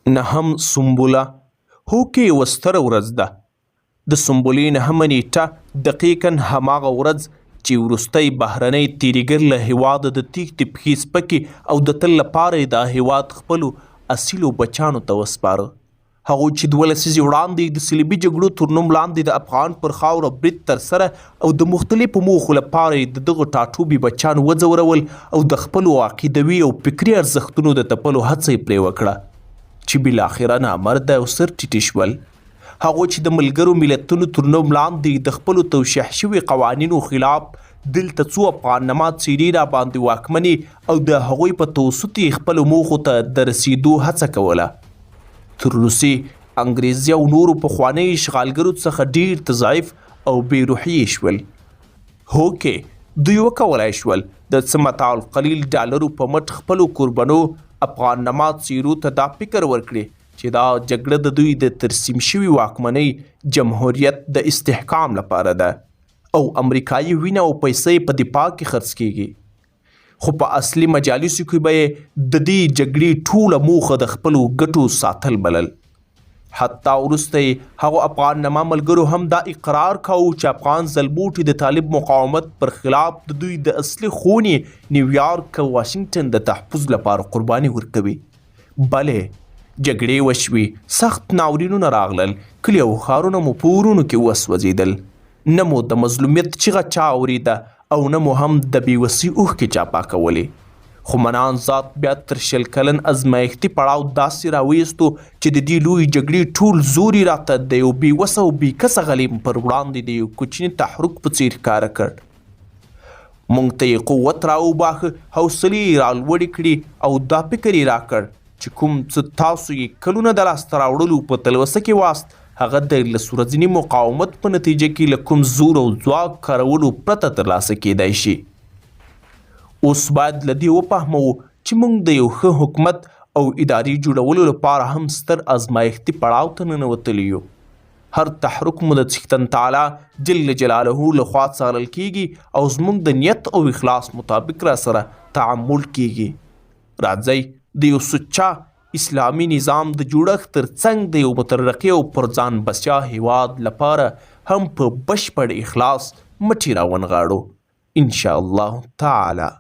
نهم سنبله. هوکې یوه ستره ورځ ده. د سنبلې نهمه نیټه دقیقاً هماغه ورځ چې وروستی بهرنی تیریګر له هیواده د تیښتې پښې سپکې او د تل لپاره یې دا هیواد خپلو اصیلو بچیانو ته وسپاره. هغوی چې 12 لسیزې وړاندې د صلیبي جګړو تر نوم لاندې د افغان پر خاوره برید ترسره او د مختلفو موخو لپاره یې د دغو ټاټوبي بچیان وځورول او د خپلو عقیدوي او فکري ارزښتونو د تپلو هڅه یې پرې وکړه، چې بالاخره نامرده او سر ټیټې شول. هغوی چې د ملګرو ملتونو تر نوم لاندې د خپلو توشیح شوي قوانینو خلاف دلته څو افغان نماد څیرې را باندې واکمنې او د هغوی په توسط یې خپلو موخو ته د رسیدو هڅه کوله. تر روسي، انګریزي او نورو پخوانیو اشغالګرو څخه ډیر تضعیف او بې روحي شول. هوکې دوی وکولای شول د څه متاع القلیل ډالرو په مټ خپلو کوربنو افغان نماد څیرو ته دا فکر ورکړي چې دا جګړه د دوی د ترسیم شوي واکمنۍ جمهوریت د استحکام لپاره ده او امریکایي وینه او پیسې په دفاع کې خرڅ کیږي. خو په اصلي مجالسو کې به یې د دې جګړې ټوله موخه د خپلو ګټو ساتل بلل. حتی وروسته یې هغو افغان نما ملګرو هم دا اقرار کاوه چې افغان زلموټي د طالب مقاومت پر خلاف د دوی د اصلي خونې نیویارک او واشنګټن د تحفظ لپاره قرباني ورکوي. بلې جګړې وشوې، سخت ناورینونه راغلل، کلي او ښارونه مو په ورونو کې وسوځېدل. نه مو د مظلومیت چیغه چا اورېده او نه مو هم د بېوسۍ اوښکې چا پاکولې. خو منان ذات بیا تر 20 کلن ازمایښتي پړاو داسې راویستو چې د دې لویې جګړې ټول زور یې راته د یو بېوسه او بېکسه غلیم پر وړاندې د یو کوچني تحرک په څېر ښکاره کړ. موږ ته یې قوت راوباښه، حوصلې یې رالوړې کړي او دا فکر یې راکړ چې کوم څه تاسو یې کلونه د لاسته راوړلو په تلوسه کې واست، هغه د 10 ورځني مقاومت په نتیجه کې له کوم زور او ځواک کارولو پرته ترلاسه کیدای شي. اوس باید له دې وفهمو چې موږ د یو ښه حکومت او ادارې جوړولو لپاره هم ستر ازمایښتي پړاو ته ننوتلي یو. هر تحرک مو د څښتن تعالی جل جلاله لخوا څارل کیږي او زموږ د نیت او اخلاص مطابق را سره تعامل کیږي. راځئ د یو سچا اسلامي نظام د جوړښت تر څنګ د یو مترقي او پر ځان بسیا هیواد لپاره هم په بشپړ اخلاص مټې را ونغاړو ان شاء الله تعالی.